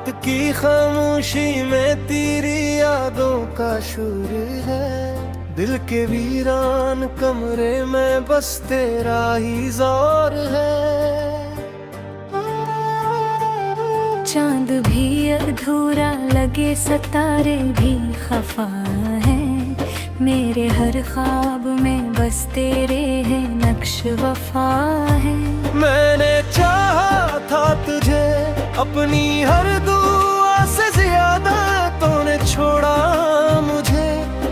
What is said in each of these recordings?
रात की खामोशी में तेरी यादों का शोर है। दिल के वीरान कमरे में बस तेरा ही जोर है। चांद भी अधूरा लगे, सितारे भी खफा है। मेरे हर ख्वाब में बस तेरे है नक्श वफा है। मैंने चाहा था तुझे अपनी हर दुआ से ज्यादा, तूने छोड़ा मुझे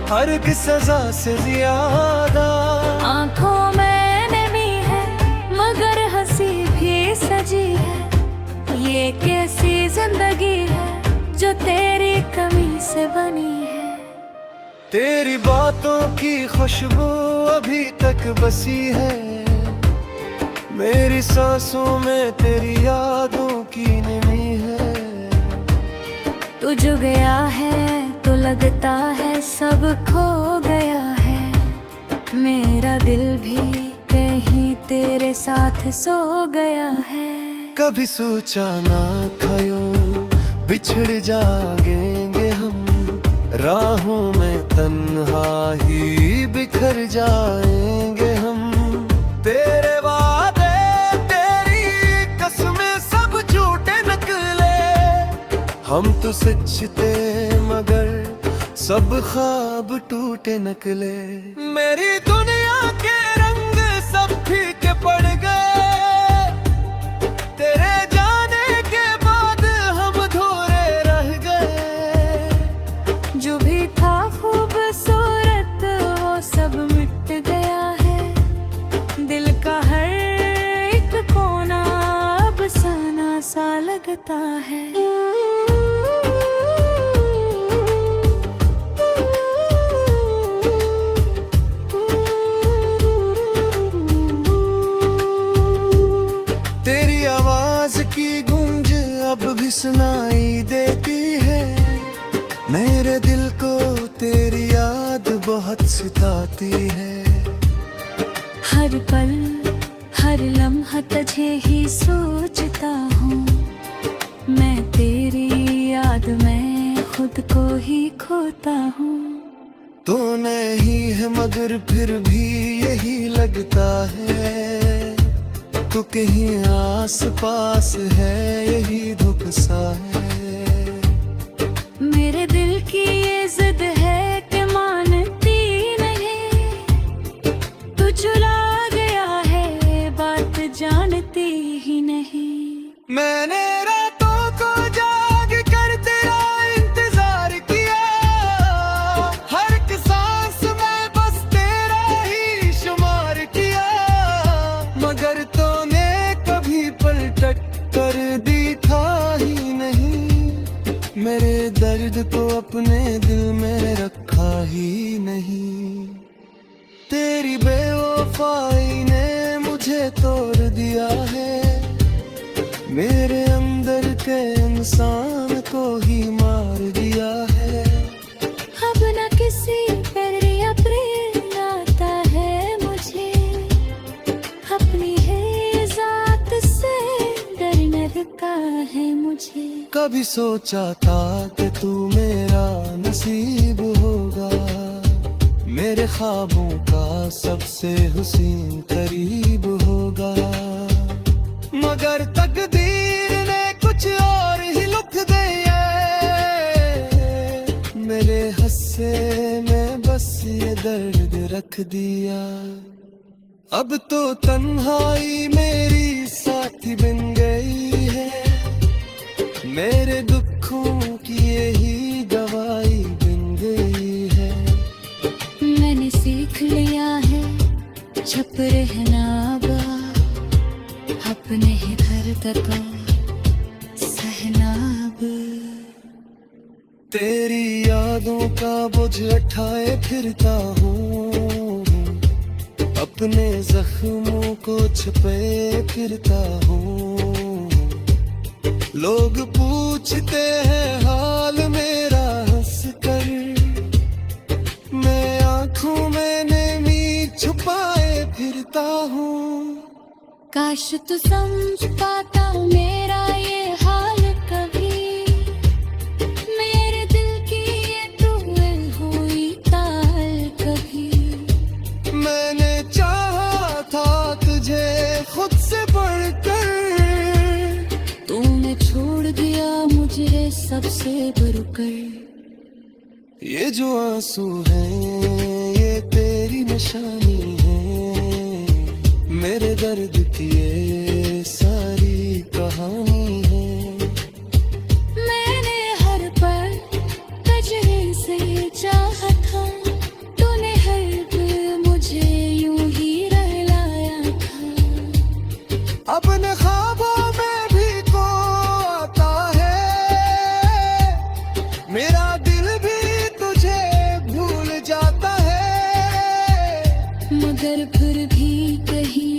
हर एक सजा से ज्यादा। आंखों में नमी है मगर हंसी भी सजी है। ये कैसी जिंदगी है जो तेरी कमी से बनी है। तेरी बातों की खुशबू अभी तक बसी है। मेरी सांसों में तेरी यादों की नमी है। तू जो गया है तो लगता है सब खो गया है। मेरा दिल भी कहीं तेरे साथ सो गया है। कभी सोचा ना था यूं बिछड़ जाएंगे हम, राहों में तन्हा ही बिखर जाएंगे हम। तेरे वादे तेरी कसमें सब झूठे निकले, हम तो सच थे मगर सब ख्वाब टूटे निकले। मेरी दुनिया के रंग सब फीके पड़ गए, तेरे जाने के बाद हम अधूरे रह गए। जो भी था खूबसूरत वो सब मिट गया है। दिल का हर एक कोना अब सना सा लगता है। तेरी आवाज की गूंज अब भी सुनाई देती है। मेरे दिल को तेरी याद बहुत सताती है। हर पल हर लम्हा तुझे ही सोचता हूँ। मैं तेरी याद में खुद को ही खोता हूँ। तू नहीं है मगर फिर भी यही लगता है। तू कहीं आस पास है यही धुप सा है। मेरे दिल की ये जिद है कि मानती नहीं। तू चुरा गया है बात जानती ही नहीं। मैंने रातों को जाग कर तेरा इंतजार किया, हर एक सांस में बस तेरा ही शुमार किया। मगर तूने कभी पलट कर दिखा ही नहीं। मेरे दर्द को अपने दिल में रखा ही नहीं। तेरी बेवफाई ने मुझे तोड़ दिया है। मेरे अंदर के इंसान को ही मार दिया है। अब न किसी पर या प्रेम आता है मुझे। अपनी है जात से डर न रुका है मुझे। कभी सोचा था कि तू मेरा नसीब होगा, मेरे ख्वाबों का सबसे हुसीन करीब होगा। मगर तकदीर ने कुछ और ही लिख दिया। मेरे हस्से में बस ये दर्द रख दिया। अब तो तन्हाई मेरी साथी बन गई है। मेरे दुखों की यही दवाई बन गई है। मैंने सीख लिया है चुप रहना अब। अपने ही दर्द को सहना अब। तेरी यादों का बोझ उठाए फिरता हूँ, अपने जख्मों को छुपे फिरता हूँ। लोग पूछते हैं हाल मेरा हंस कर, मैं आंखों में नमी छुपाए फिरता हूँ। काश तू समझ पाता मेरा ये हाल कभी। से बढ़कर। ये जो आंसू हैं ये तेरी निशानी है, मेरे दर्द की ये सारी कहानी है। मैंने हर पल कजरे से चाहा था, तूने हर पल मुझे यूं ही रहलाया था। अपने ख्वाबों में भी को आता है, मेरा दिल भी तुझे भूल जाता है। मगर फिर भी कहीं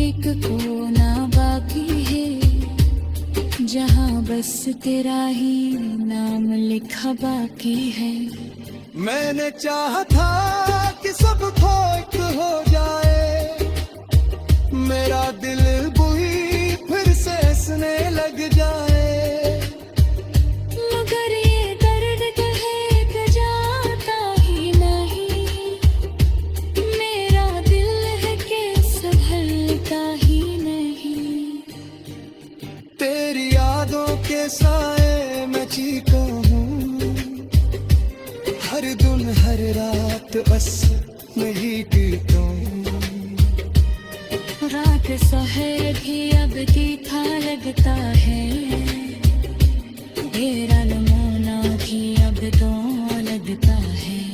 एक कोना बाकी है, जहाँ बस तेरा ही नाम लिखा बाकी है। मैंने चाहा था कि सब खो एक हो जाए, मेरा दिल बुई फिर से हंसने लग जाए। मगर ये दर्द कहे कि जाता ही नहीं, मेरा दिल है कि संभलता ही नहीं। तेरी यादों के साए में चीखता हूँ, हर दिन हर रात बस मैं ही पीता हूँ। रात सहर भी अब तीखा लगता है, तेरा नमूना भी अब तो लगता है।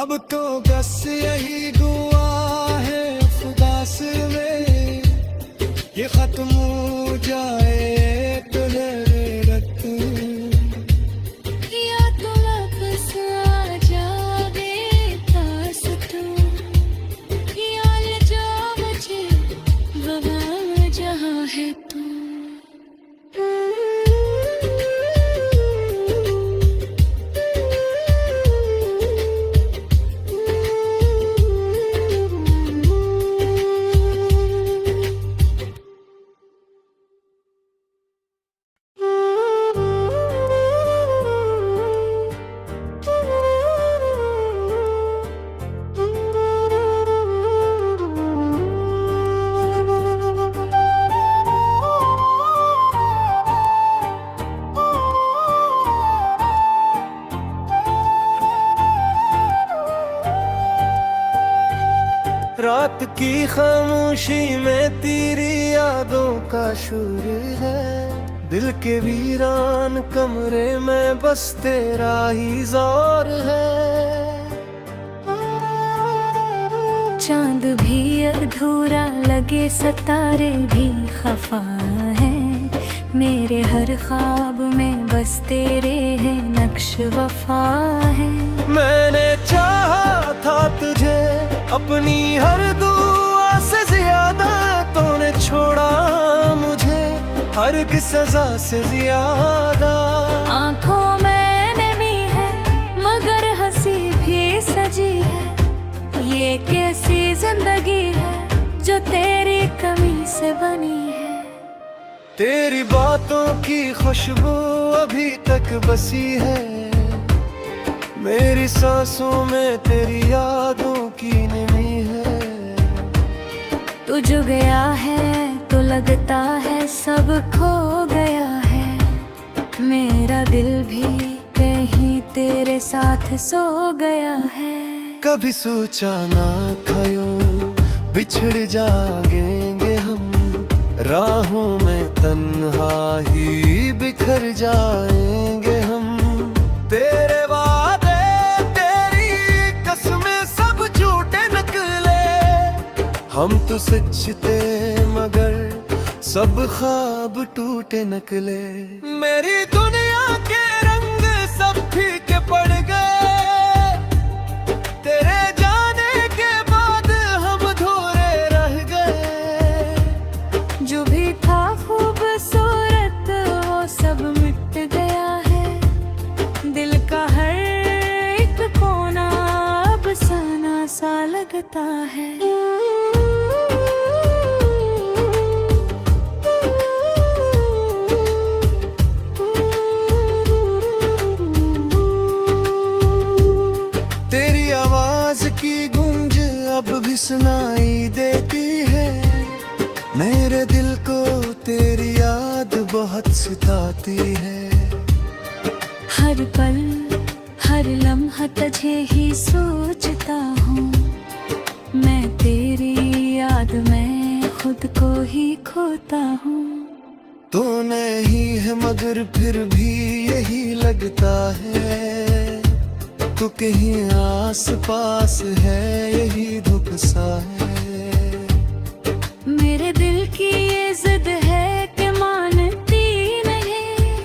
अब तो बस यही दुआ है खुदास में, ये खत्म हो जाए तुम्हारे रत। या तो वापस आ जाओगे पास तू, या ले जाओ मुझे वहाँ जहाँ है तू। रात की खामोशी में तेरी यादों का शोर है, दिल के वीरान कमरे में बस तेरा ही जोर है। चांद भी अधूरा लगे सितारे भी खफा है, मेरे हर ख्वाब में बस तेरे है नक्श वफा है। मैंने चाहा था तुझे अपनी हर दुआ से ज्यादा, तूने छोड़ा मुझे हर की सजा से ज्यादा। आंखों में नमी है मगर हंसी भी सजी है, ये कैसी जिंदगी है जो तेरी कमी से बनी है। तेरी बातों की खुशबू अभी तक बसी है, मेरी सांसों में तेरी यादों की नमी है। तू जो गया है तो लगता है सब खो गया है, मेरा दिल भी कहीं तेरे साथ सो गया है। कभी सोचा ना था यूं बिछड़ जाएंगे हम, राहों में तन्हा ही बिखर जाएंगे हम। तेरे वादे तेरी कसमें सब झूठे निकले, हम तो सच थे मगर सब ख्वाब टूटे निकले। मेरी दुनिया के रंग सब फीके पड़ गए, तेरे जाने के बाद हम धोरे रह गए। जो भी था खूबसूरत वो सब मिट गया है, दिल का हर एक कोना अब सना सा लगता है। तेरी आवाज की गूंज अब भी सुनाई देती है, मेरे दिल को तेरी याद बहुत सताती है। हर पल हर लम्हा तुझे ही सोचता हूँ। मैं तेरी याद में खुद को ही खोता हूँ। तो नहीं है मगर फिर भी यही लगता है, तू कहीं आस पास है, यही दुख सा है। मेरे दिल की ये जिद है कि मानती नहीं,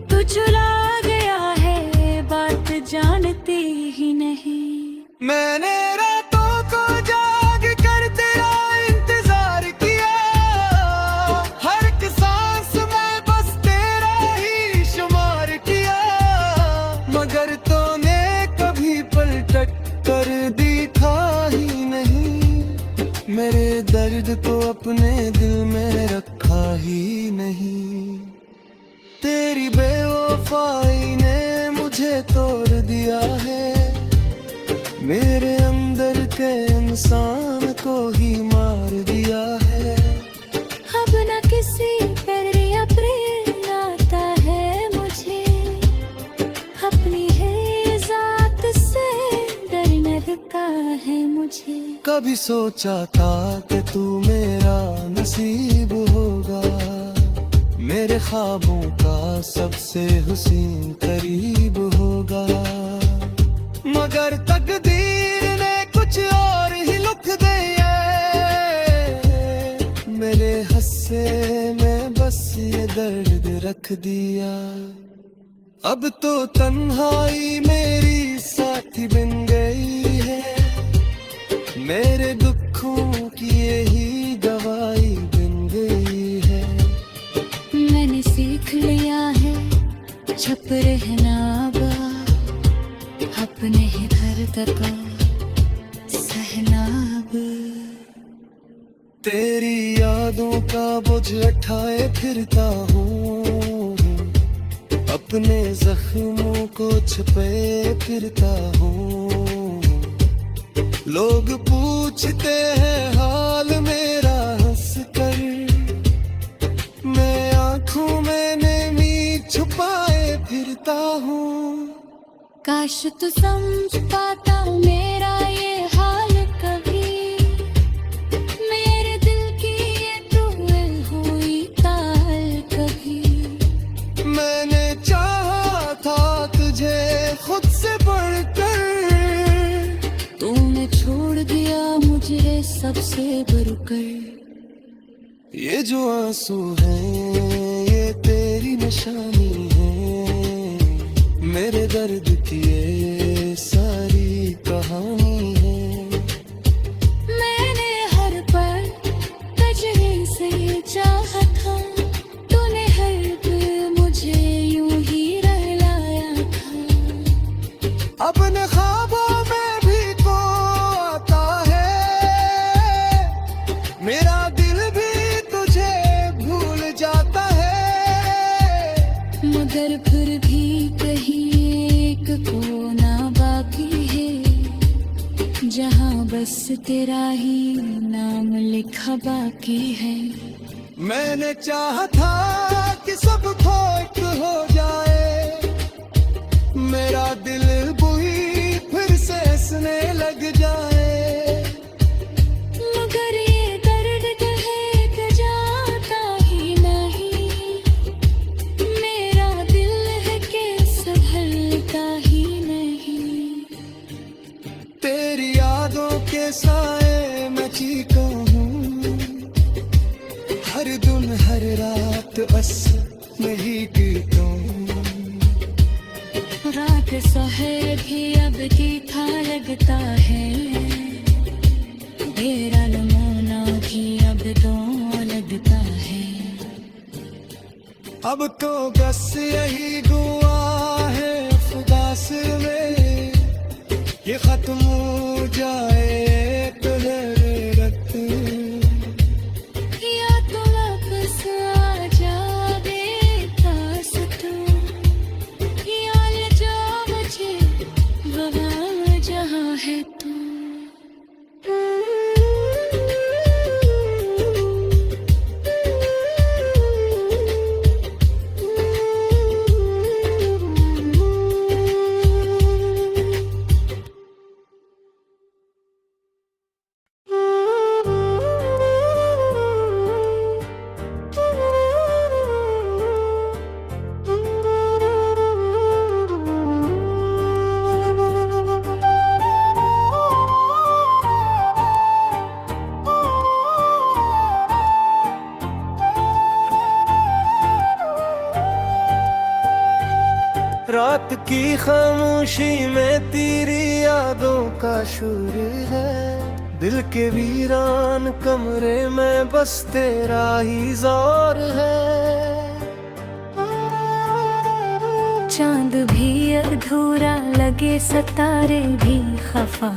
तू चुरा गया है बात जानती ही नहीं। मैंने रातों को जाग कर तेरा इंतजार किया, हर एक सांस में बस तेरा ही शुमार किया, मगर तूने कभी पलट कर देखा ही नहीं, मेरे दर्द को अपने दिल में रखा ही नहीं। तेरी बेवफाई ने मुझे तोड़ दिया है, मेरे अंदर के इंसान को ही मार दिया है। अब न किसी पर या प्रेम आता है मुझे, अपनी है जात से डर न लगता है मुझे। कभी सोचा था कि तू मेरा नसीब होगा, मेरे ख्वाबों का सबसे हुसीन करीब होगा, मगर तकदीर ने कुछ और ही लिख दिया, मेरे हिस्से में बस ये दर्द रख दिया। अब तो तन्हाई मेरी साथी बन गई है, मेरे दुखों की यही दवाई बन गई है। मैंने सीख लिया है चुप रहना अपने ही दर्द को सहना अब। तेरी यादों का बोझ उठाए फिरता हूँ, अपने जख्मों को छुपे फिरता हूँ। लोग पूछते हैं हाल मेरा हंस कर, मैं आंखों में नमी छुपाए फिरता हूँ। काश तू समझ पाता मेरा ये हाल कभी, मेरे दिल की ये तुल हुई ताल कभी। मैंने चाहा था तुझे खुद से बढ़कर, तूने छोड़ दिया मुझे सबसे बढ़कर। ये जो आंसू हैं ये तेरी निशानी है, मेरे दर्द की ये सारी कहानी है। मैंने हर पल तुझे से चाहा था, तूने हर पल मुझे यूं ही रहलाया था। अपने ख्वाबों में भी तो आता है, मेरा दिल भी तुझे भूल जाता है, मगर फिर भी कहीं एक कोना बाकी है, जहाँ बस तेरा ही नाम लिखा बाकी है। मैंने चाहा था कि सब खोट हो जाए, मेरा दिल बुई फिर से हंसने लग जाए, मगर ये दर्द है कि जाता ही नहीं, मेरा दिल है कि संभलता ही नहीं। तेरी यादों के साए मैं चीखा हूँ, हर दिन हर रात बस नहीं गिरता हूँ। रात सहर भी अब तीखा लगता है, तेरा नमूना भी अब तो लगता है। अब तो बस यही दुआ है खुदा से में, ये खत्म हो जाए रत, या तो वापस आ जावे पास तू, या ले जा मुझे वहाँ जहाँ है तू। की खामोशी में तेरी यादों का शोर है। दिल के वीरान कमरे में बस तेरा ही जोर है। चांद भी अधूरा लगे, सितारे भी खफा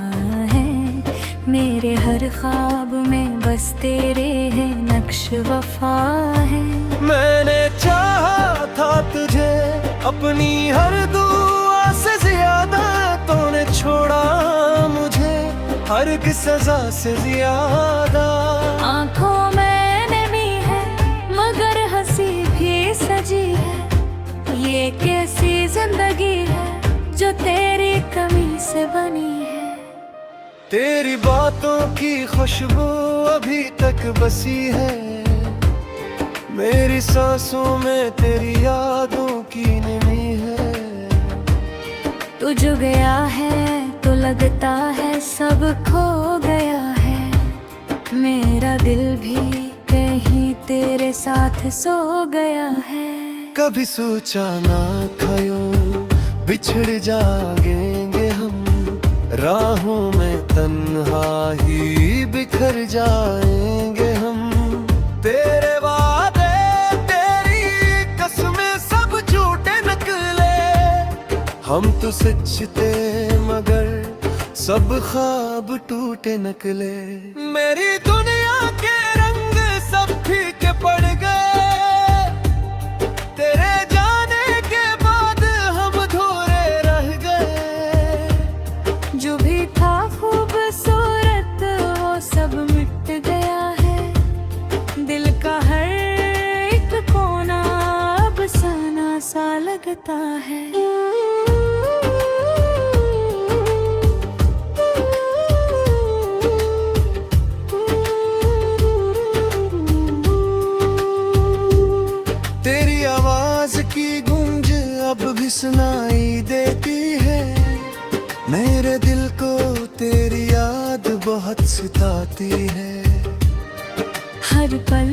है। मेरे हर ख्वाब में बस तेरे है नक्श वफा है। मैंने चाहा था तुझे अपनी हर दुआ से ज्यादा, तूने छोड़ा मुझे हर की सजा से ज्यादा। आंखों में नमी है मगर हंसी भी सजी है। ये कैसी जिंदगी है जो तेरी कमी से बनी है। तेरी बातों की खुशबू अभी तक बसी है। मेरी सांसों में तेरी यादों की नमी है। तू जो गया है तो लगता है सब खो गया है। मेरा दिल भी कहीं तेरे साथ सो गया है। कभी सोचा ना था यूं बिछड़ जाएंगे हम, राहों में तन्हा ही बिखर जाएंगे हम। तेरे वादे तेरी कसमें सब झूठे निकले। हम तो सच थे मगर सब ख्वाब टूटे निकले। मेरी दुनिया के रंग सब फीके पड़ गए। तेरे जाने के बाद हम अधूरे रह गए। जो भी था खूबसूरत वो सब मिट गया है। दिल का हर एक कोना अब सना सा लगता है। तेरी आवाज की गूंज अब भी सुनाई देती है। मेरे दिल को तेरी याद बहुत सताती है। हर पल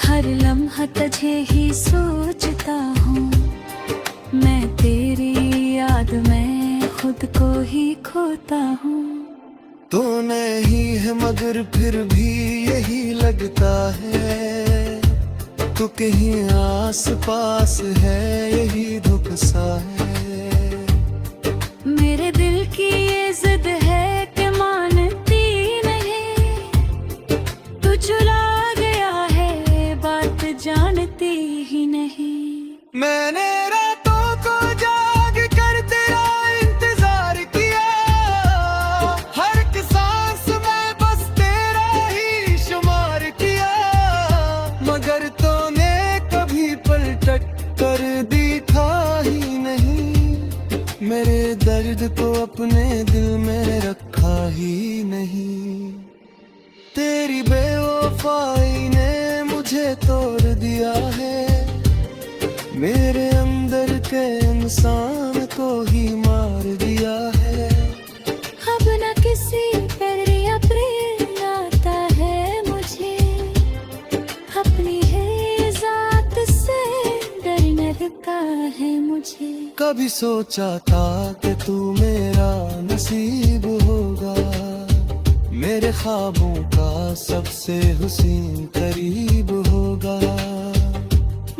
हर लम्हा तुझे ही सोचता हूँ। मैं तेरी याद में खुद को ही खोता हूँ। तू नहीं है मगर फिर भी यही लगता है। तू कहीं आस पास है यही दुख सा है। मेरे दिल की ये जिद है कि मानती नहीं। तू चुरा गया है बात जानती ही नहीं। मैंने रातों को जाग कर तेरा इंतजार किया। हर एक सांस में बस तेरा ही शुमार किया। मगर तूने कभी पलट कर देखा ही नहीं। मेरे दर्द को अपने दिल में रखा ही नहीं। तेरी बेवफाई ने मुझे तोड़ दिया है। मेरे अंदर के इंसान को ही मार दिया है। अब न किसी पर या प्रेम आता है मुझे। अपनी है जात से डर न रुका है मुझे। कभी सोचा था कि तू मेरा नसीब होगा। मेरे ख्वाबों का सबसे हुसीन करीब होगा।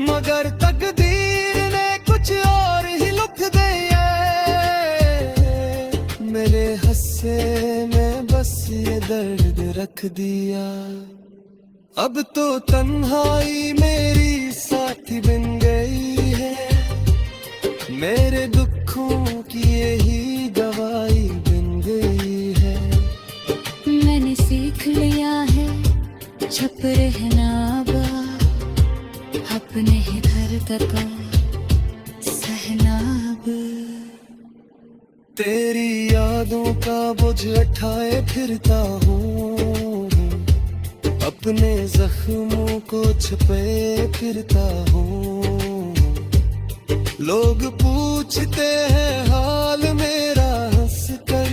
मगर तकदीर ने कुछ और ही लिख दिया। मेरे हस्से में बस ये दर्द रख दिया। अब तो तन्हाई मेरी साथी बन गई है। मेरे दुखों की यही दवाई बन गई है। मैंने सीख लिया है छुप रहना अपने ही दर्द को सहना। तेरी यादों का बोझ उठाए फिरता हूँ। अपने जख्मों को छुपे फिरता हूँ। लोग पूछते हैं हाल मेरा हंस कर।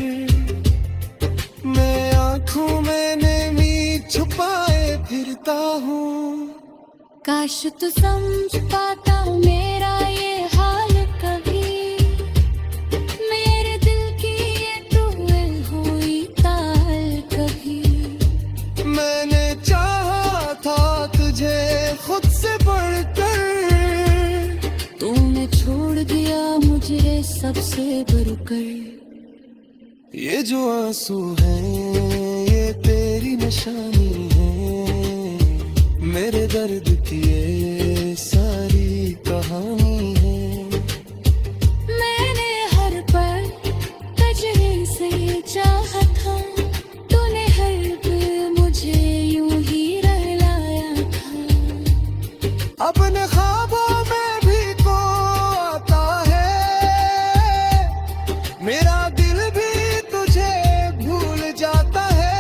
मैं आंखों में नमी छुपाए फिरता हूँ। काश तू समझ पाता मेरा ये हाल कभी। सबसे बढ़कर। ये जो आंसू हैं ये तेरी निशानी है, मेरे दर्द की ये सारी कहानी है। मैंने हर पल कजरे से चाहा था, तूने हर पल मुझे यूं ही रहलाया था। अपने ख्वाबों में भी को आता है, मेरा दिल भी तुझे भूल जाता है।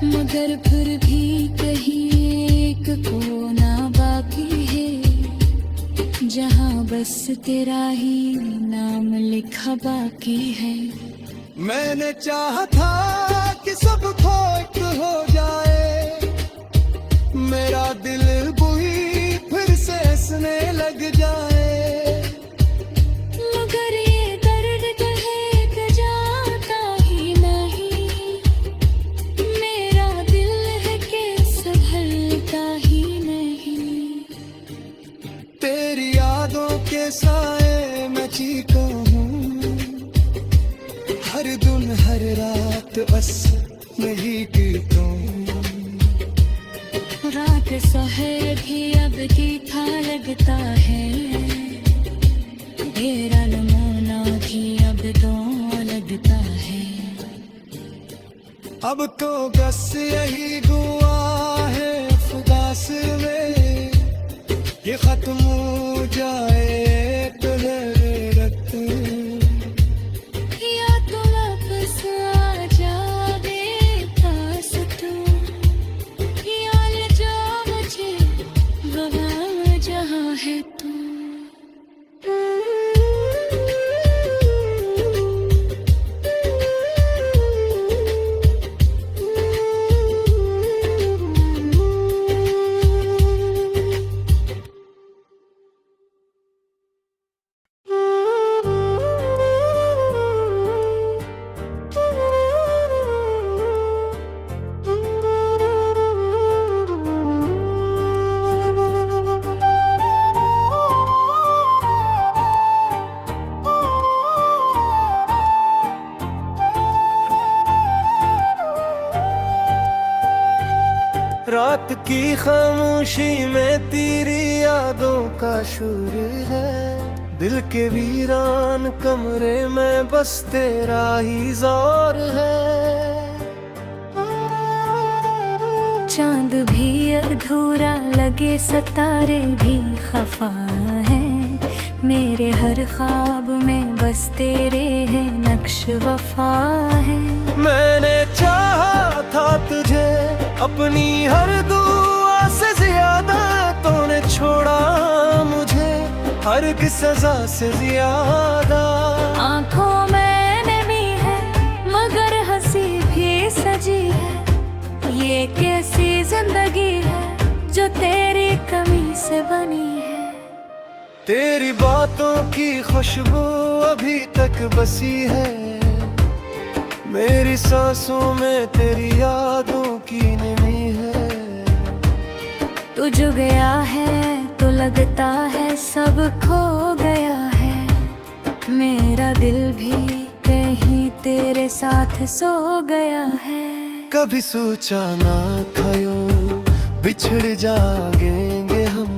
मगर फिर भी कहीं एक कोना बाकी है, जहाँ बस तेरा ही नाम लिखा बाकी है। मैंने चाहा था कि सब खो एक हो जाए, मेरा दिल बुई फिर से हंसने लग जाए। मगर ये दर्द कहे कि जाता ही नहीं, मेरा दिल है कि संभलता ही नहीं। तेरी यादों के साए में चीखा हूँ, हर दिन हर रात बस नहीं गिरता हूँ। रात शहर भी अब तीखा लगता है, तेरा नमूना भी अब दो लगता है। अब तो बस यही दुआ है खुदास में, ये खत्म हो जाए रत। या तो वापस आ जावे पास तू, या ले जा मुझे वहाँ जहाँ है तू। रात की खामोशी में तेरी यादों का शोर है, दिल के वीरान कमरे में बस तेरा ही जोर है। चांद भी अधूरा लगे सितारे भी खफा है, मेरे हर ख्वाब में बस तेरे है नक्श वफा है। मैंने चाहा था तुझे अपनी हर दुआ से ज्यादा, तूने छोड़ा मुझे हर की सजा से ज्यादा। आंखों में नमी है मगर हंसी भी सजी है, ये कैसी जिंदगी है जो तेरी कमी से बनी है। तेरी बातों की खुशबू अभी तक बसी है, मेरी सांसों में तेरी यादों की नमी है। तू जो गया है तो लगता है सब खो गया है, मेरा दिल भी कहीं तेरे साथ सो गया है। कभी सोचा ना था यूं बिछड़ जाएंगे हम,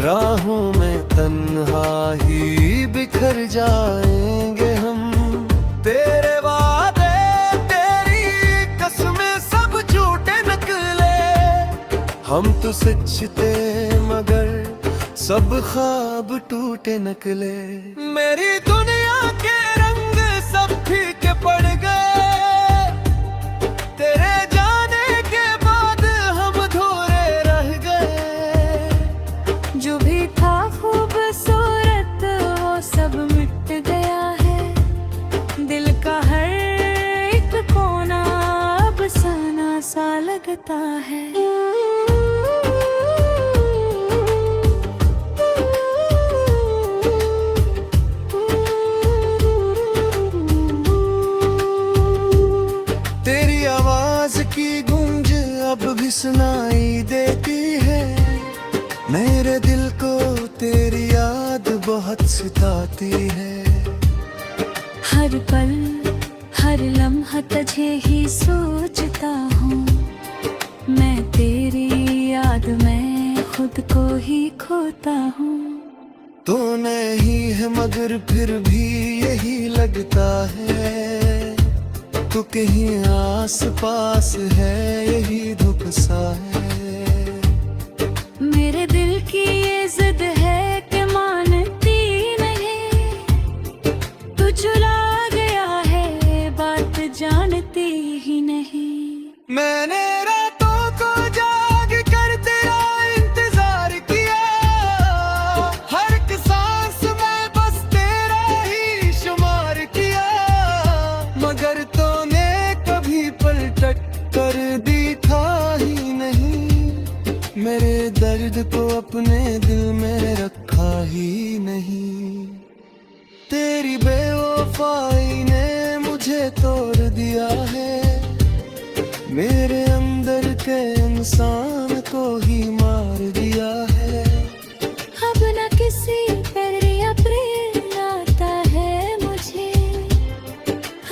राहों में तन्हा ही बिखर जाएंगे हम। तेरे वादे तेरी कसमें सब झूठे निकले, हम तो सच थे मगर सब ख्वाब टूटे निकले। मेरी दुनिया के रंग सब फीके पड़ गए, तेरे जाने के बाद हम धोरे रह गए। जो भी था खूबसूरत वो सब मिट गया है, दिल का हर एक कोना अब सना सा लगता है। तेरी आवाज की गूंज अब भी सुनाई देती है, मेरे दिल को तेरी याद बहुत सताती है। हर पल हर लम्हा तुझे ही सोचता हूँ, मैं तेरी याद में खुद को ही खोता हूँ। तो नहीं है मगर फिर भी यही लगता है, तू कहीं आस पास है, यही धुप सा है। मेरे दिल की ये जिद है कि मानती नहीं, तू चुरा गया है बात जानती ही नहीं। मैंने रातों को जाग कर तेरा इंतजार किया, हर एक सांस में बस तेरा ही शुमार किया, मगर तूने कभी पलट कर देखा ही नहीं, मेरे दर्द को अपने दिल में रखा ही नहीं। तेरी बेवफाई ने मुझे तोड़ दिया है, मेरे अंदर के इंसान को ही मार दिया है। अब न किसी पर या प्रेम आता है मुझे,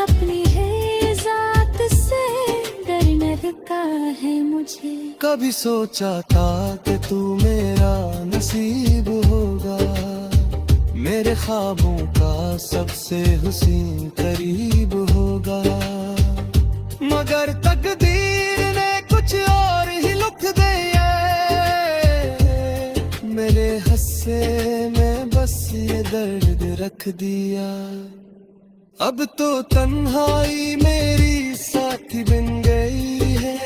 अपनी है जात से डर न लगता है मुझे। कभी सोचा था कि तू मेरा नसीब होगा, मेरे ख्वाबों का सबसे हुसीन करीब होगा, मगर तकदीर ने कुछ और ही लिख दिया, मेरे हस्से में बस ये दर्द रख दिया। अब तो तन्हाई मेरी साथी बन गई है,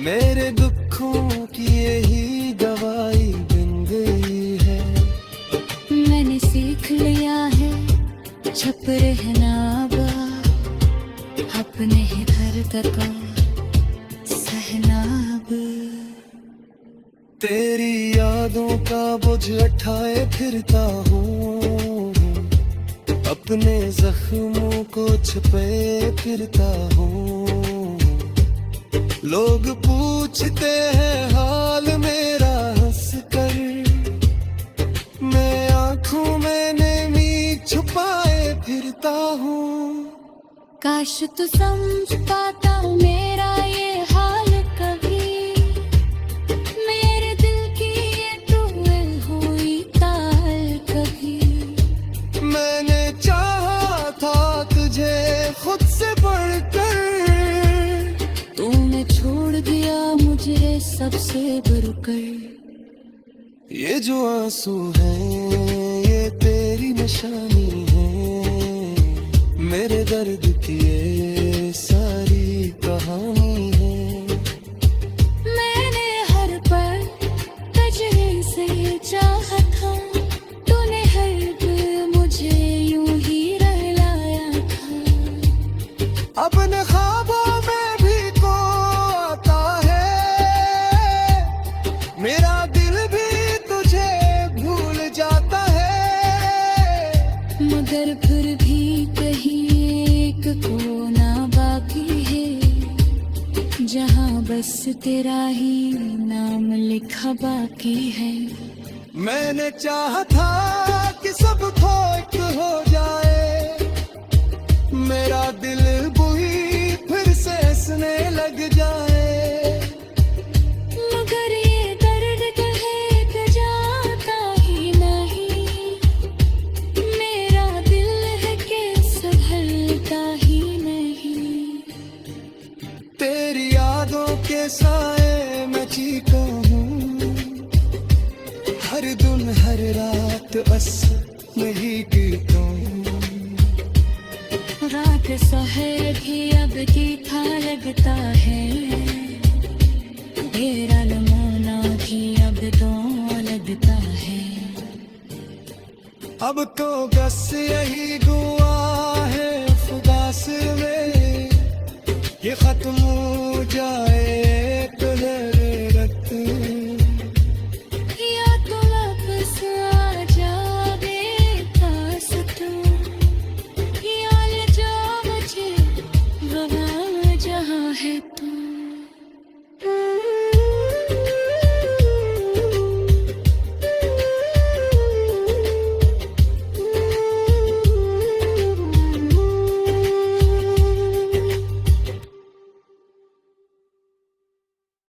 मेरे दुखों की यही दवाई बन गई है। मैंने सीख लिया है छुप रहना अपने ही दर्द को सहना अब। तेरी यादों का बोझ उठाए फिरता हूँ, अपने जख्मों को छुपे फिरता हूँ। लोग पूछते हैं हाल मेरा हंस कर, मैं आंखों में नमी छुपाए फिरता हूँ। काश तू समझ पाता मेरा ये हाल कभी, मेरे दिल की ये टूल हुई ताल कभी। मैंने चाहा था तुझे खुद से बढ़कर, तूने छोड़ दिया मुझे सबसे बढ़कर। ये जो आंसू हैं ये तेरी निशानी है, मेरे दर्द की ये सारी कहानी है। मैंने हर पल तुझे से चाहा था, तूने हर दिल मुझे यूं ही रहलाया था। अपने ख्वाबों में भी को आता है, मेरा दिल भी तुझे भूल जाता है, मगर फिर भी कहीं एक कोना बाकी है, जहाँ बस तेरा ही नाम लिखा बाकी है। मैंने चाहा था कि सब खोट हो जाए, मेरा दिल बुई फिर से हंसने लग जाए, मगर ये दर्द कहे कि जाता ही नहीं, मेरा दिल है कि संभलता ही नहीं। तेरी यादों के साए में चीता हूँ, हर दिन हर रात बस यही गिरता हूँ। रात शहर भी अब तीखा लगता है, तेरा लमोना भी अब तो लगता है। अब तो बस यही दुआ है खुदा से में, ये खत्म हो जाए तो रत, या तो वापस आ जाए पास तू, या ले जा मुझे वहाँ जहाँ है तू।